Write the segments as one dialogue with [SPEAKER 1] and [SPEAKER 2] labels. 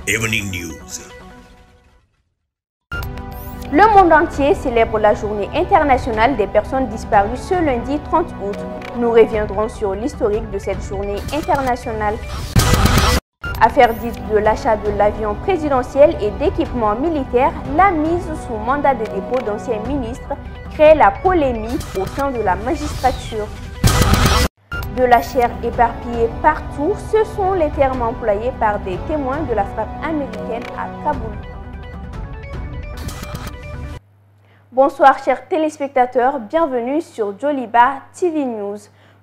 [SPEAKER 1] Evening News.
[SPEAKER 2] Le monde entier célèbre la journée internationale des personnes disparues ce lundi 30 août. Nous reviendrons sur l'historique de cette journée internationale. Affaire dite de l'achat de l'avion présidentiel et d'équipements militaires, la mise sous mandat de dépôt d'anciens ministres crée la polémique au sein de la magistrature. De la chair éparpillée partout, ce sont les termes employés par des témoins de la frappe américaine à Kaboul. Bonsoir chers téléspectateurs, bienvenue sur Joliba TV News.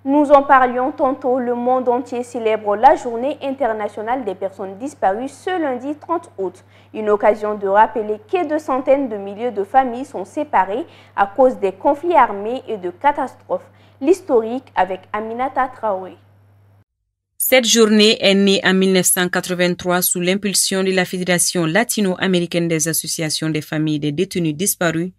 [SPEAKER 2] Nous en parlions tantôt, le monde entier célèbre la journée internationale des personnes disparues ce lundi 30 août. Une occasion de rappeler que de centaines de milliers de familles sont séparées à cause des conflits armés et de catastrophes. L'historique avec Aminata Traoré.
[SPEAKER 3] Cette journée est née en 1983 sous l'impulsion de la Fédération latino-américaine des associations des familles des détenus disparus,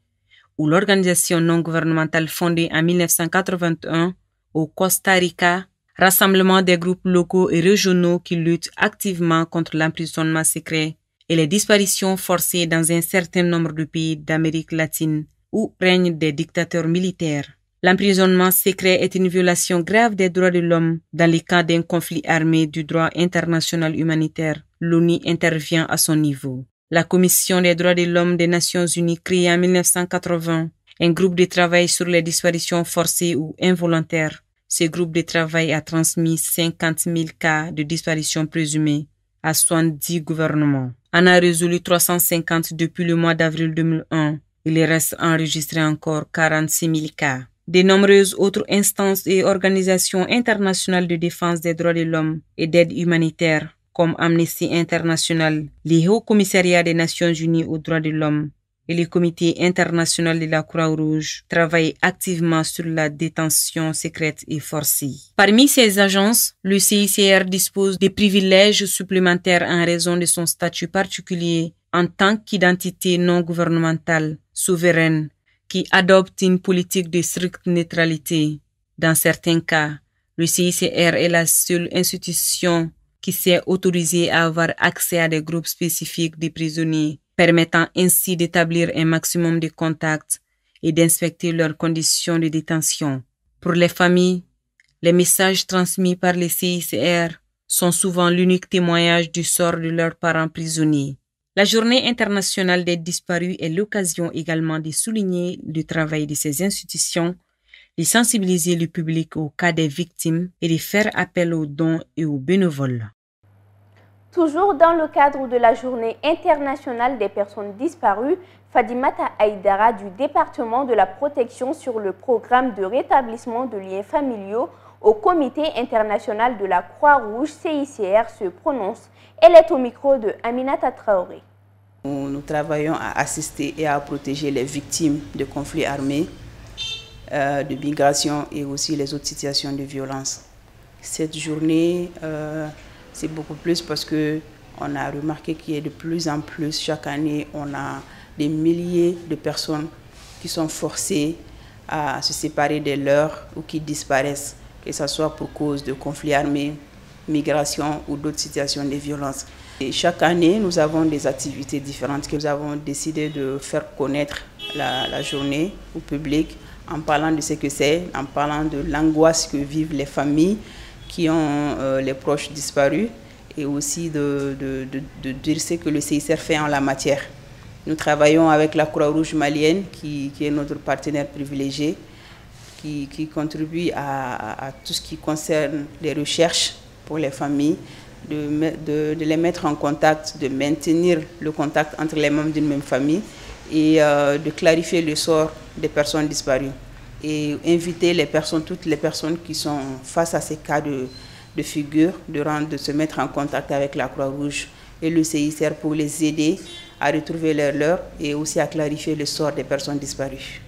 [SPEAKER 3] ou l'organisation non gouvernementale fondée en 1981 au Costa Rica, rassemblement des groupes locaux et régionaux qui luttent activement contre l'emprisonnement secret et les disparitions forcées dans un certain nombre de pays d'Amérique latine où règnent des dictateurs militaires. L'emprisonnement secret est une violation grave des droits de l'homme. Dans les cas d'un conflit armé du droit international humanitaire, l'ONU intervient à son niveau. La Commission des droits de l'homme des Nations Unies, créée en 1980, un groupe de travail sur les disparitions forcées ou involontaires. Ce groupe de travail a transmis 50 000 cas de disparition présumées à 70 gouvernements. On a résolu 350 depuis le mois d'avril 2001. Il reste enregistré encore 46 000 cas. De nombreuses autres instances et organisations internationales de défense des droits de l'homme et d'aide humanitaire, comme Amnesty International, le Haut Commissariat des Nations Unies aux droits de l'homme et le Comité international de la Croix-Rouge, travaillent activement sur la détention secrète et forcée. Parmi ces agences, le CICR dispose de privilèges supplémentaires en raison de son statut particulier en tant qu'identité non gouvernementale, souveraine, qui adopte une politique de stricte neutralité. Dans certains cas, le CICR est la seule institution qui s'est autorisée à avoir accès à des groupes spécifiques de prisonniers, permettant ainsi d'établir un maximum de contacts et d'inspecter leurs conditions de détention. Pour les familles, les messages transmis par le CICR sont souvent l'unique témoignage du sort de leurs parents prisonniers. La Journée internationale des disparus est l'occasion également de souligner le travail de ces institutions, de sensibiliser le public au cas des victimes et de faire appel aux dons et aux bénévoles.
[SPEAKER 2] Toujours dans le cadre de la Journée internationale des personnes disparues, Fadimata Aïdara du département de la protection sur le programme de rétablissement de liens familiaux au Comité international de la Croix-Rouge CICR se prononce. Elle est au micro de Aminata Traoré.
[SPEAKER 4] Nous travaillons à assister et à protéger les victimes de conflits armés, de migration et aussi les autres situations de violence. Cette journée, c'est beaucoup plus parce qu'on a remarqué qu'il y a de plus en plus, chaque année, on a des milliers de personnes qui sont forcées à se séparer de leurs ou qui disparaissent, que ce soit pour cause de conflits armés, migration ou d'autres situations de violence. Et chaque année, nous avons des activités différentes que nous avons décidé de faire connaître la journée au public en parlant de ce que c'est, en parlant de l'angoisse que vivent les familles qui ont les proches disparus et aussi de dire ce que le CICR fait en la matière. Nous travaillons avec la Croix-Rouge malienne qui est notre partenaire privilégié, qui contribue à tout ce qui concerne les recherches pour les familles, de les mettre en contact, de maintenir le contact entre les membres d'une même famille et de clarifier le sort des personnes disparues. Et inviter toutes les personnes qui sont face à ces cas de figure, de se mettre en contact avec la Croix-Rouge et le CICR pour les aider à retrouver leur et aussi à clarifier le sort des personnes disparues.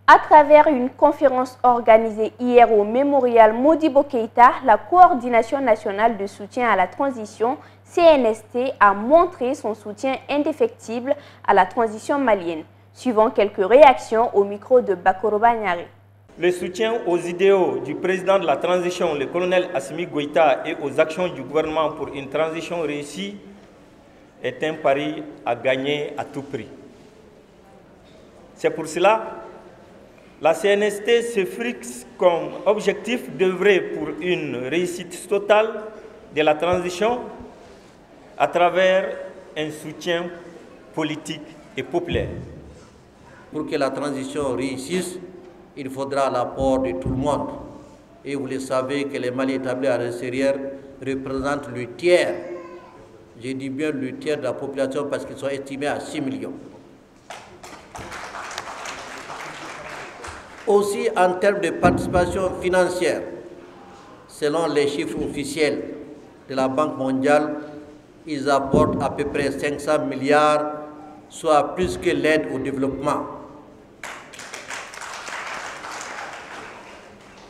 [SPEAKER 2] À travers une conférence organisée hier au mémorial Modibo Keïta, la Coordination nationale de soutien à la transition, CNST, a montré son soutien indéfectible à la transition malienne. Suivant quelques réactions au micro de Bakoroba Nyare.
[SPEAKER 5] Le soutien aux idéaux du président de la transition, le colonel Assimi Goïta, et aux actions du gouvernement pour une transition réussie est un pari à gagner à tout prix. C'est pour cela la CNST se fixe comme objectif d'œuvrer pour une réussite totale de la transition à travers un soutien politique et populaire.
[SPEAKER 1] Pour que la transition réussisse, il faudra l'apport de tout le monde. Et vous le savez que les Maliens établis à l'extérieur représentent le tiers, je dis bien le tiers de la population parce qu'ils sont estimés à 6 millions. Aussi en termes de participation financière, selon les chiffres officiels de la Banque mondiale, ils apportent à peu près 500 milliards, soit plus que l'aide au développement.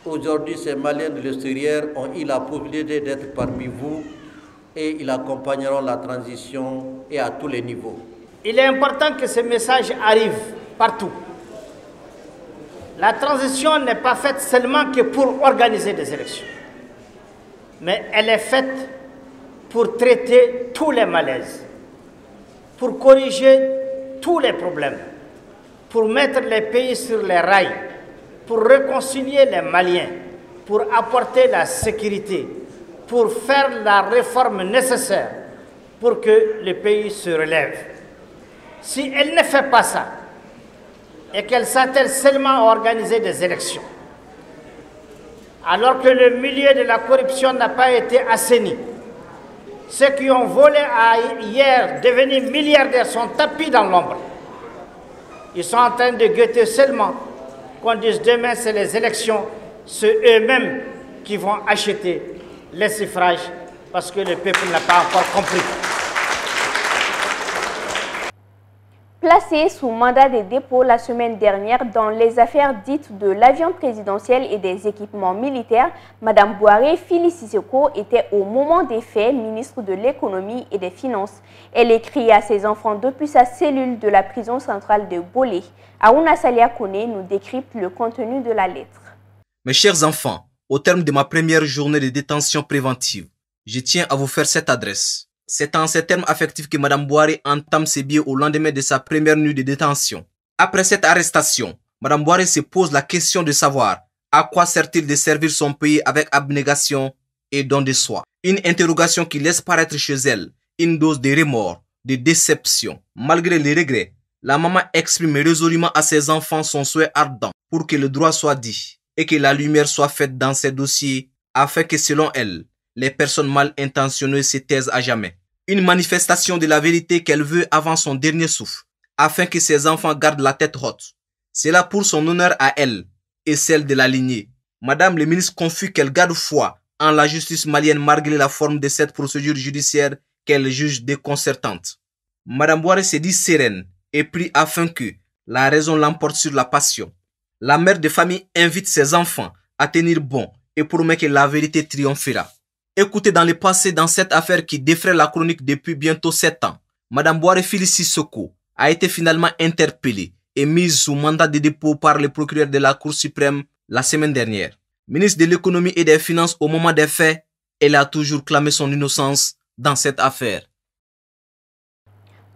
[SPEAKER 1] Aujourd'hui, ces Maliens de l'extérieur ont eu la possibilité d'être parmi vous et ils accompagneront la transition et à tous les niveaux.
[SPEAKER 6] Il est important que ce message arrive partout. La transition n'est pas faite seulement que pour organiser des élections, mais elle est faite pour traiter tous les malaises, pour corriger tous les problèmes, pour mettre les pays sur les rails, pour réconcilier les Maliens, pour apporter la sécurité, pour faire la réforme nécessaire pour que le pays se relève. Si elle ne fait pas ça, et qu'elle s'attelle seulement à organiser des élections, alors que le milieu de la corruption n'a pas été assaini, ceux qui ont volé hier devenus milliardaires sont tapis dans l'ombre. Ils sont en train de guetter seulement qu'on dise demain c'est les élections, c'est eux-mêmes qui vont acheter les suffrages parce que le peuple n'a pas encore compris.
[SPEAKER 2] Placée sous mandat de dépôt la semaine dernière dans les affaires dites de l'avion présidentiel et des équipements militaires, Mme Bouaré Fili Sissoko était au moment des faits ministre de l'économie et des finances. Elle écrit à ses enfants depuis sa cellule de la prison centrale de Bolé. Aouna Salia Kone nous décrypte le contenu de la lettre.
[SPEAKER 7] Mes chers enfants, au terme de ma première journée de détention préventive, je tiens à vous faire cette adresse. C'est en ces termes affectifs que Mme Bouaré entame ses billets au lendemain de sa première nuit de détention. Après cette arrestation, Mme Bouaré se pose la question de savoir à quoi sert-il de servir son pays avec abnégation et don de soi. Une interrogation qui laisse paraître chez elle une dose de remords, de déception. Malgré les regrets, la maman exprime résolument à ses enfants son souhait ardent pour que le droit soit dit et que la lumière soit faite dans ces dossiers afin que, selon elle, les personnes mal intentionnées se taisent à jamais. Une manifestation de la vérité qu'elle veut avant son dernier souffle, afin que ses enfants gardent la tête haute. C'est là pour son honneur à elle et celle de la lignée. Madame le ministre confie qu'elle garde foi en la justice malienne malgré la forme de cette procédure judiciaire qu'elle juge déconcertante. Madame Bouaré se dit sereine et prie afin que la raison l'emporte sur la passion. La mère de famille invite ses enfants à tenir bon et promet que la vérité triomphera. Écoutez dans le passé dans cette affaire qui défraie la chronique depuis bientôt 7 ans, Mme Bouaré Fili Sissoko a été finalement interpellée et mise sous mandat de dépôt par le procureur de la Cour suprême la semaine dernière. Ministre de l'économie et des finances au moment des faits, elle a toujours clamé son innocence dans cette affaire.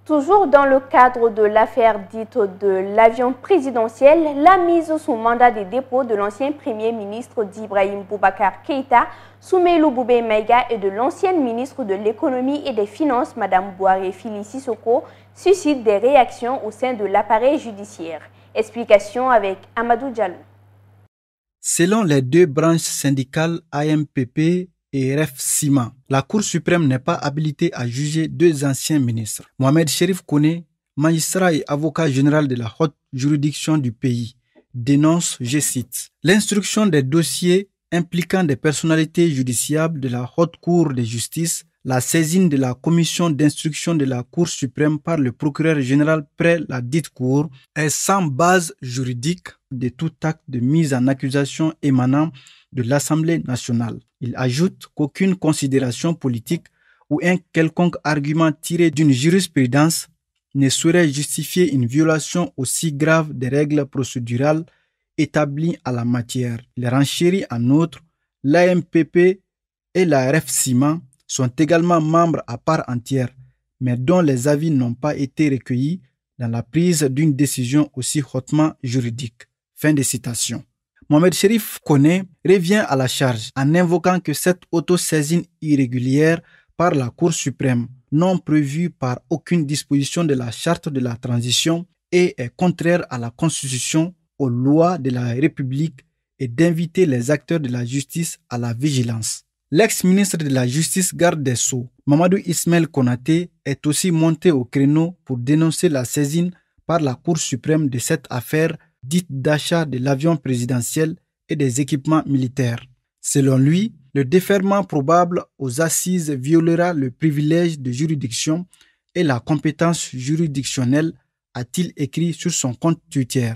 [SPEAKER 2] Toujours dans le cadre de l'affaire dite de l'avion présidentiel, la mise sous mandat de dépôt de l'ancien premier ministre d'Ibrahim Boubacar Keïta, Soumeylou Boubé Maïga et de l'ancienne ministre de l'économie et des finances, Mme Bouaré Fili Sissoko, suscite des réactions au sein de l'appareil judiciaire. Explication avec Amadou Diallo.
[SPEAKER 8] Selon les deux branches syndicales AMPP et REF-SIMA, la Cour suprême n'est pas habilitée à juger deux anciens ministres. Mohamed Cherif Kone, magistrat et avocat général de la haute juridiction du pays, dénonce, je cite, « l'instruction des dossiers impliquant des personnalités judiciables de la haute cour de justice, la saisine de la commission d'instruction de la Cour suprême par le procureur général près la dite cour est sans base juridique de tout acte de mise en accusation émanant de l'Assemblée nationale. » Il ajoute qu'aucune considération politique ou un quelconque argument tiré d'une jurisprudence ne saurait justifier une violation aussi grave des règles procédurales établies à la matière. Il renchérit en outre, l'AMPP et la REF-SIMA sont également membres à part entière, mais dont les avis n'ont pas été recueillis dans la prise d'une décision aussi hautement juridique. Fin de citation. Mohamed Cherif Kone revient à la charge en invoquant que cette autosaisine irrégulière par la Cour suprême, non prévue par aucune disposition de la Charte de la transition et est contraire à la Constitution, aux lois de la République et d'inviter les acteurs de la justice à la vigilance. L'ex-ministre de la Justice garde des Sceaux, Mamadou Ismaël Konaté, est aussi monté au créneau pour dénoncer la saisine par la Cour suprême de cette affaire dite d'achat de l'avion présidentiel et des équipements militaires. Selon lui, le déferment probable aux assises violera le privilège de juridiction et la compétence juridictionnelle, a-t-il écrit sur son compte Twitter.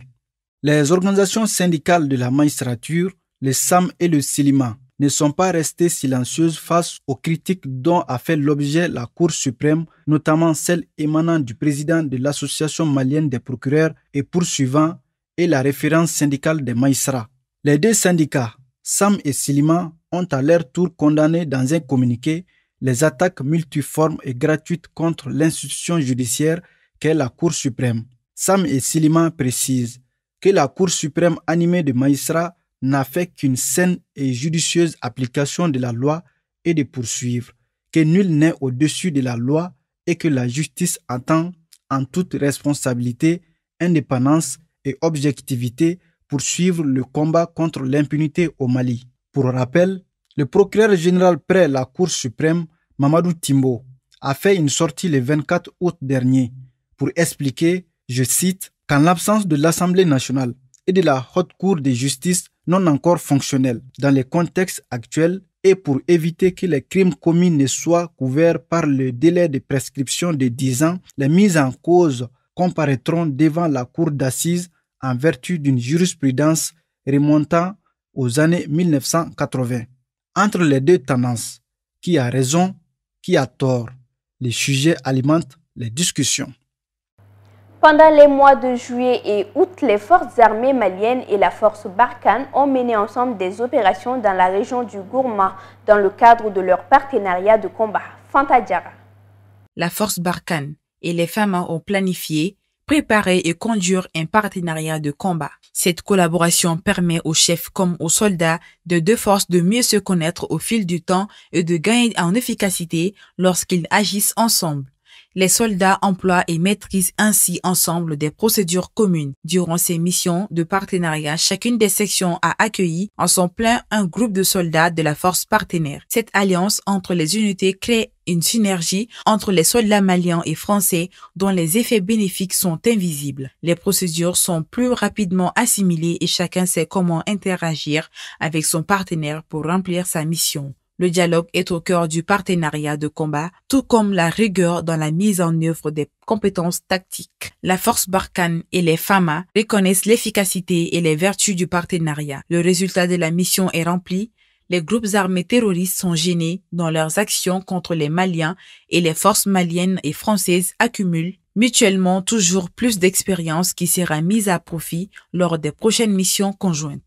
[SPEAKER 8] Les organisations syndicales de la magistrature, le SAM et le CELIMA, ne sont pas restées silencieuses face aux critiques dont a fait l'objet la Cour suprême, notamment celles émanant du président de l'Association malienne des procureurs et poursuivants et la référence syndicale des magistrats. Les deux syndicats, SAM et CELIMA, ont à leur tour condamné dans un communiqué les attaques multiformes et gratuites contre l'institution judiciaire qu'est la Cour suprême. SAM et CELIMA précisent que la Cour suprême animée de magistrats n'a fait qu'une saine et judicieuse application de la loi et de poursuivre, que nul n'est au-dessus de la loi et que la justice entend en toute responsabilité, indépendance et objectivité poursuivre le combat contre l'impunité au Mali. Pour rappel, le procureur général près la Cour suprême, Mamadou Timbo, a fait une sortie le 24 août dernier pour expliquer, je cite, qu'en l'absence de l'Assemblée nationale et de la Haute Cour de justice non encore fonctionnelle dans le contexte actuel et pour éviter que les crimes commis ne soient couverts par le délai de prescription de 10 ans, les mises en cause comparaîtront devant la cour d'assises en vertu d'une jurisprudence remontant aux années 1980. Entre les deux tendances, qui a raison, qui a tort, les sujets alimentent les discussions.
[SPEAKER 2] Pendant les mois de juillet et août, les forces armées maliennes et la force Barkhane ont mené ensemble des opérations dans la région du Gourma dans le cadre de leur partenariat de combat. Fanta Diarra.
[SPEAKER 9] La force Barkhane et les femmes ont planifié, préparé et conduit un partenariat de combat. Cette collaboration permet aux chefs comme aux soldats de deux forces de mieux se connaître au fil du temps et de gagner en efficacité lorsqu'ils agissent ensemble. Les soldats emploient et maîtrisent ainsi ensemble des procédures communes. Durant ces missions de partenariat, chacune des sections a accueilli en son plein un groupe de soldats de la force partenaire. Cette alliance entre les unités crée une synergie entre les soldats maliens et français dont les effets bénéfiques sont invisibles. Les procédures sont plus rapidement assimilées et chacun sait comment interagir avec son partenaire pour remplir sa mission. Le dialogue est au cœur du partenariat de combat, tout comme la rigueur dans la mise en œuvre des compétences tactiques. La force Barkhane et les FAMA reconnaissent l'efficacité et les vertus du partenariat. Le résultat de la mission est rempli. Les groupes armés terroristes sont gênés dans leurs actions contre les Maliens et les forces maliennes et françaises accumulent mutuellement toujours plus d'expérience qui sera mise à profit lors des prochaines missions conjointes.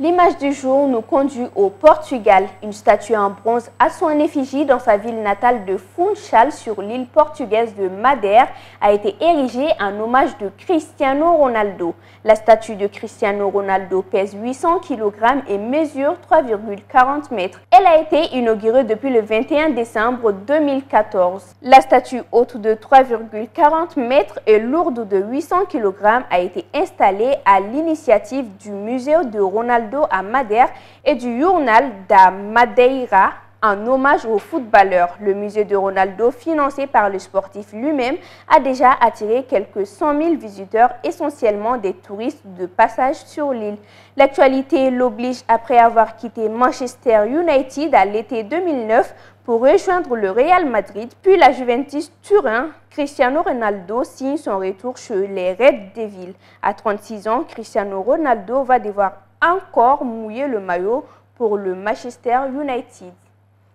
[SPEAKER 2] L'image du jour nous conduit au Portugal. Une statue en bronze à son effigie dans sa ville natale de Funchal sur l'île portugaise de Madère a été érigée en hommage de Cristiano Ronaldo. La statue de Cristiano Ronaldo pèse 800 kg et mesure 3,40 mètres. Elle a été inaugurée depuis le 21 décembre 2014. La statue haute de 3,40 mètres et lourde de 800 kg a été installée à l'initiative du musée de Ronaldo à Madère et du Jornal da Madeira en hommage au footballeur. Le musée de Ronaldo, financé par le sportif lui-même, a déjà attiré quelques 100 000 visiteurs, essentiellement des touristes de passage sur l'île. L'actualité l'oblige après avoir quitté Manchester United à l'été 2009 pour rejoindre le Real Madrid, puis la Juventus Turin. Cristiano Ronaldo signe son retour chez les Red Devils. À 36 ans, Cristiano Ronaldo va devoir encore mouiller le maillot pour le Manchester United.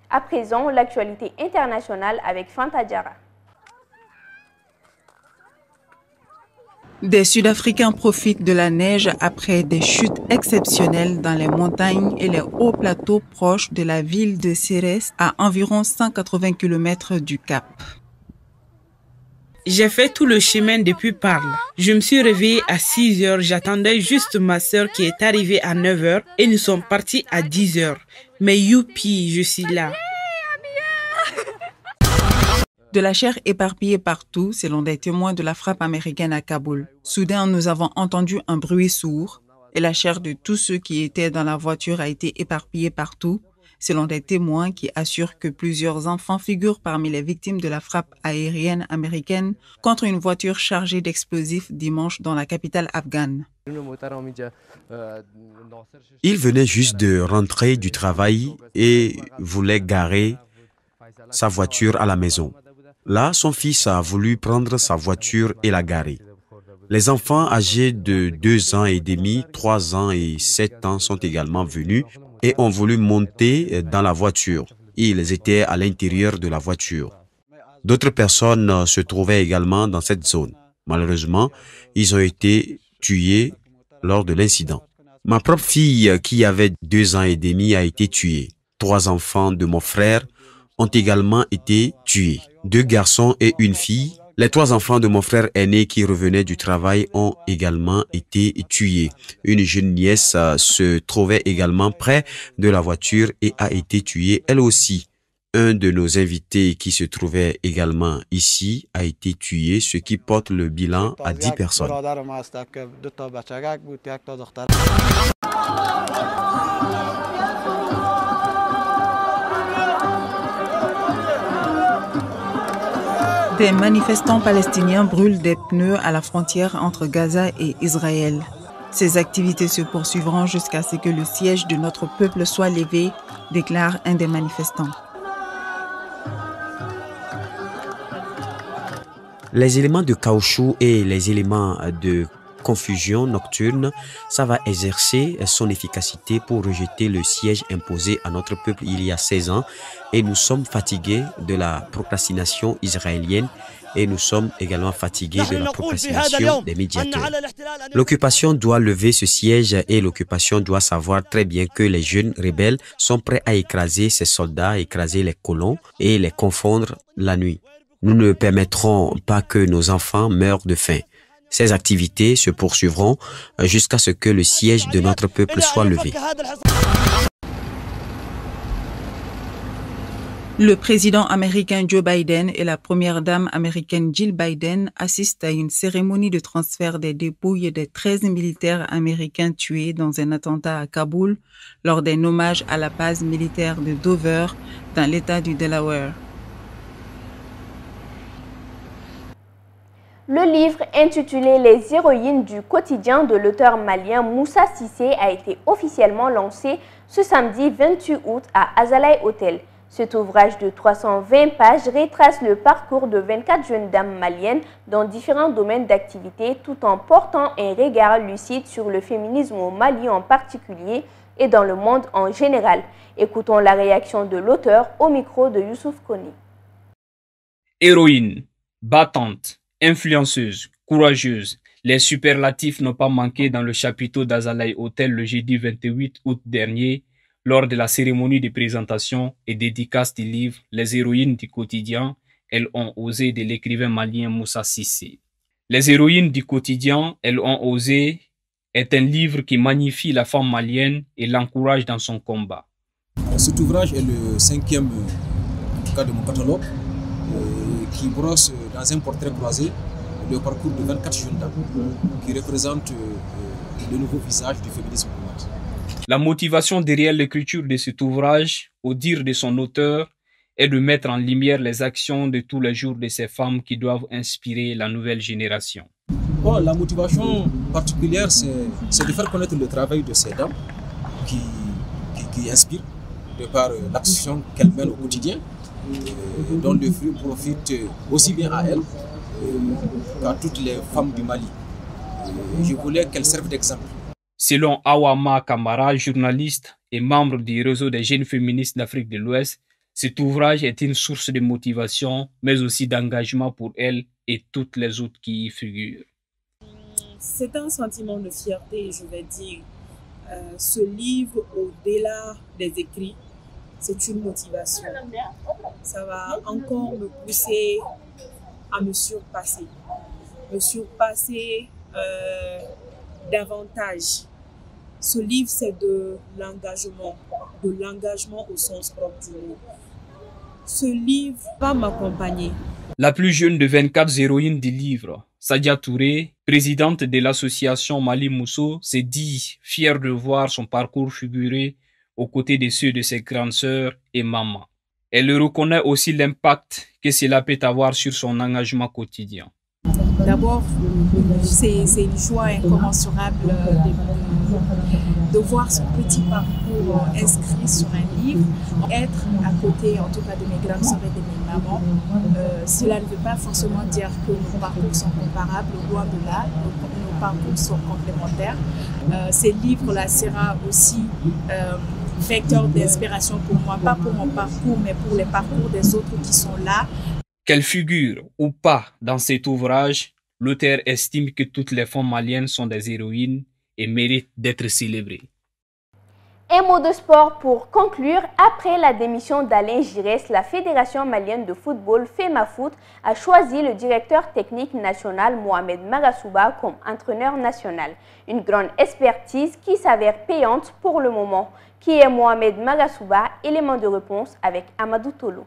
[SPEAKER 2] À présent, l'actualité internationale avec Fanta Diarra.
[SPEAKER 9] Des Sud-Africains profitent de la neige après des chutes exceptionnelles dans les montagnes et les hauts plateaux proches de la ville de Ceres à environ 180 km du Cap.
[SPEAKER 10] J'ai fait tout le chemin depuis Parle. Je me suis réveillée à 6 heures. J'attendais juste ma sœur qui est arrivée à 9 heures et nous sommes partis à 10 heures. Mais youpi, je suis là.
[SPEAKER 9] De la chair éparpillée partout, selon des témoins de la frappe américaine à Kaboul. Soudain, nous avons entendu un bruit sourd et la chair de tous ceux qui étaient dans la voiture a été éparpillée partout, selon des témoins qui assurent que plusieurs enfants figurent parmi les victimes de la frappe aérienne américaine contre une voiture chargée d'explosifs dimanche dans la capitale afghane.
[SPEAKER 11] Il venait juste de rentrer du travail et voulait garer sa voiture à la maison. Là, son fils a voulu prendre sa voiture et la garer. Les enfants âgés de 2 ans et demi, 3 ans et 7 ans sont également venus et ont voulu monter dans la voiture. Ils étaient à l'intérieur de la voiture. D'autres personnes se trouvaient également dans cette zone. Malheureusement, ils ont été tués lors de l'incident. Ma propre fille, qui avait 2 ans et demi, a été tuée. 3 enfants de mon frère ont également été tués. 2 garçons et une fille. Les 3 enfants de mon frère aîné qui revenaient du travail ont également été tués. Une jeune nièce se trouvait également près de la voiture et a été tuée elle aussi. Un de nos invités qui se trouvait également ici a été tué, ce qui porte le bilan à 10 personnes.
[SPEAKER 9] Des manifestants palestiniens brûlent des pneus à la frontière entre Gaza et Israël. Ces activités se poursuivront jusqu'à ce que le siège de notre peuple soit levé, déclare un des manifestants.
[SPEAKER 11] Les éléments de caoutchouc et les éléments de confusion nocturne, ça va exercer son efficacité pour rejeter le siège imposé à notre peuple il y a 16 ans. Et nous sommes fatigués de la procrastination israélienne et nous sommes également fatigués de la procrastination des médiateurs. L'occupation doit lever ce siège et l'occupation doit savoir très bien que les jeunes rebelles sont prêts à écraser ces soldats, écraser les colons et les confondre la nuit. Nous ne permettrons pas que nos enfants meurent de faim. Ces activités se poursuivront jusqu'à ce que le siège de notre peuple soit levé.
[SPEAKER 9] Le président américain Joe Biden et la première dame américaine Jill Biden assistent à une cérémonie de transfert des dépouilles des 13 militaires américains tués dans un attentat à Kaboul lors d'un hommage à la base militaire de Dover dans l'État du Delaware.
[SPEAKER 2] Le livre intitulé « Les héroïnes du quotidien » de l'auteur malien Moussa Cissé a été officiellement lancé ce samedi 28 août à Azalaï Hotel. Cet ouvrage de 320 pages retrace le parcours de 24 jeunes dames maliennes dans différents domaines d'activité tout en portant un regard lucide sur le féminisme au Mali en particulier et dans le monde en général. Écoutons la réaction de l'auteur au micro de Youssouf Koni.
[SPEAKER 12] Héroïne, battante, influenceuse, courageuse, les superlatifs n'ont pas manqué dans le chapiteau d'Azalaï Hotel le jeudi 28 août dernier lors de la cérémonie de présentation et dédicace du livre « Les héroïnes du quotidien, elles ont osé » de l'écrivain malien Moussa Cissé. « Les héroïnes du quotidien, elles ont osé » est un livre qui magnifie la femme malienne et l'encourage dans son combat.
[SPEAKER 13] Cet ouvrage est le 5e cas de mon catalogue qui brosse dans un portrait croisé le parcours de 24 jeunes dames qui représentent le nouveau visage du féminisme au Mali.
[SPEAKER 12] La motivation derrière l'écriture de cet ouvrage, au dire de son auteur, est de mettre en lumière les actions de tous les jours de ces femmes qui doivent inspirer la nouvelle génération.
[SPEAKER 13] Bon, la motivation particulière, c'est de faire connaître le travail de ces dames qui inspirent de par l'action qu'elles mènent au quotidien, dont le fruit profite aussi bien à elles qu'à toutes les femmes du Mali. Je voulais qu'elles servent d'exemple.
[SPEAKER 12] Selon Awama Kamara, journaliste et membre du réseau des jeunes féministes d'Afrique de l'Ouest, cet ouvrage est une source de motivation, mais aussi d'engagement pour elle et toutes les autres qui y figurent.
[SPEAKER 14] C'est un sentiment de fierté, je vais dire. Ce livre, au-delà des écrits, c'est une motivation. Ça va encore me pousser à me surpasser davantage. Ce livre, c'est de l'engagement au sens propre du mot. Ce livre va m'accompagner.
[SPEAKER 12] La plus jeune de 24 héroïnes du livre, Sadia Touré, présidente de l'association Mali Mousso, s'est dit fière de voir son parcours figurer aux côtés de ceux de ses grandes sœurs et mamans. Elle reconnaît aussi l'impact que cela peut avoir sur son engagement quotidien.
[SPEAKER 14] D'abord, c'est une joie incommensurable de voir son petit parcours inscrit sur un livre. Être à côté, en tout cas, de mes grandes sœurs et de mes mamans, cela ne veut pas forcément dire que nos parcours sont comparables, loin de là, nos parcours sont complémentaires. Ces livres-là sera aussi vecteur d'inspiration pour moi, pas pour mon parcours, mais pour les parcours des autres qui sont là.
[SPEAKER 12] Qu'elle figure ou pas dans cet ouvrage, l'auteur estime que toutes les femmes maliennes sont des héroïnes et méritent d'être célébrées.
[SPEAKER 2] Un mot de sport pour conclure. Après la démission d'Alain Giresse, la Fédération malienne de football FEMAFOOT a choisi le directeur technique national Mohamed Magasouba comme entraîneur national. Une grande expertise qui s'avère payante pour le moment. Qui est Mohamed Magasouba? Élément de réponse avec Amadou Tolo.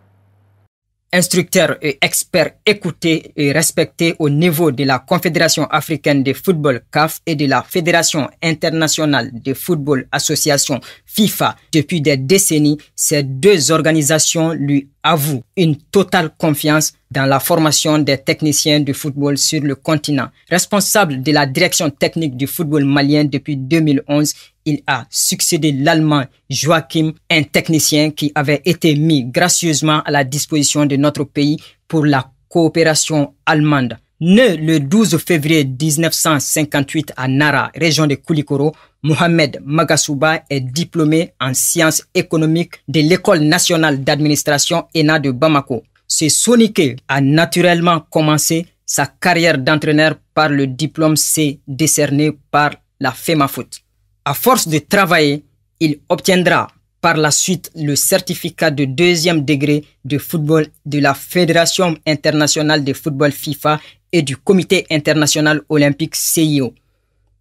[SPEAKER 15] Instructeur et expert écouté et respecté au niveau de la Confédération africaine de football CAF et de la Fédération internationale de football association FIFA depuis des décennies, ces deux organisations lui avouent une totale confiance dans la formation des techniciens de football sur le continent. Responsable de la direction technique du football malien depuis 2011, il a succédé l'Allemand Joachim, un technicien qui avait été mis gracieusement à la disposition de notre pays pour la coopération allemande. Né le 12 février 1958 à Nara, région de Koulikoro, Mohamed Magasouba est diplômé en sciences économiques de l'École nationale d'administration ENA de Bamako. Ce Soniké a naturellement commencé sa carrière d'entraîneur par le diplôme C décerné par la FEMAFOOT. À force de travailler, il obtiendra par la suite le certificat de 2e degré de football de la Fédération internationale de football FIFA et du Comité international olympique CIO.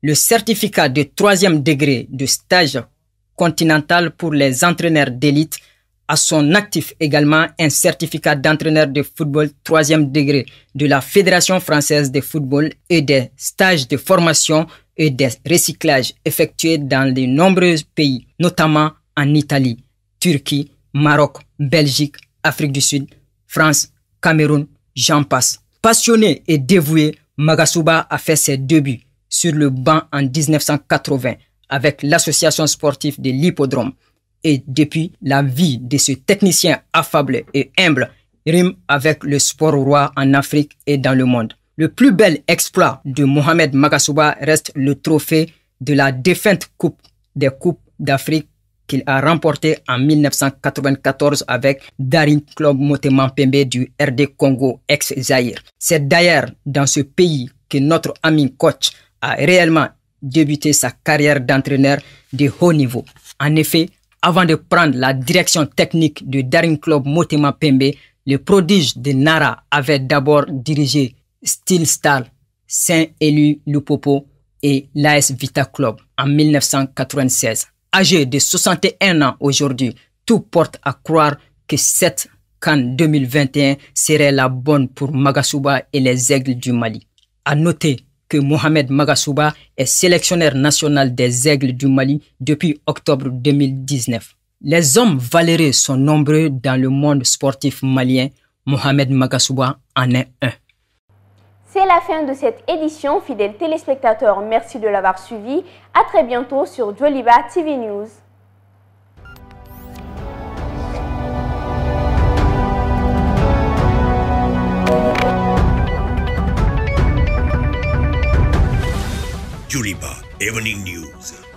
[SPEAKER 15] Le certificat de 3e degré de stage continental pour les entraîneurs d'élite. À son actif également un certificat d'entraîneur de football 3e degré de la Fédération française de football et des stages de formation et des recyclages effectués dans de nombreux pays, notamment en Italie, Turquie, Maroc, Belgique, Afrique du Sud, France, Cameroun, j'en passe. Passionné et dévoué, Magasouba a fait ses débuts sur le banc en 1980 avec l'association sportive de l'Hippodrome. Et depuis, la vie de ce technicien affable et humble rime avec le sport roi en Afrique et dans le monde. Le plus bel exploit de Mohamed Magasouba reste le trophée de la défunte Coupe des Coupes d'Afrique qu'il a remporté en 1994 avec Daring Club Motema Pembe du RD Congo ex-Zaïre. C'est d'ailleurs dans ce pays que notre ami coach a réellement débuté sa carrière d'entraîneur de haut niveau. En effet, avant de prendre la direction technique du Daring Club Motema Pembe, le prodige de Nara avait d'abord dirigé Steel Star, Saint-Élu Lupopo et l'AS Vita Club en 1996. Âgé de 61 ans aujourd'hui, tout porte à croire que cette CAN 2021 serait la bonne pour Magasouba et les Aigles du Mali. À noter que Mohamed Magasouba est sélectionneur national des Aigles du Mali depuis octobre 2019. Les hommes valeureux sont nombreux dans le monde sportif malien. Mohamed Magasouba en est un.
[SPEAKER 2] C'est la fin de cette édition. Fidèles téléspectateurs, merci de l'avoir suivi. À très bientôt sur Djoliba TV News.
[SPEAKER 16] Djoliba Evening News.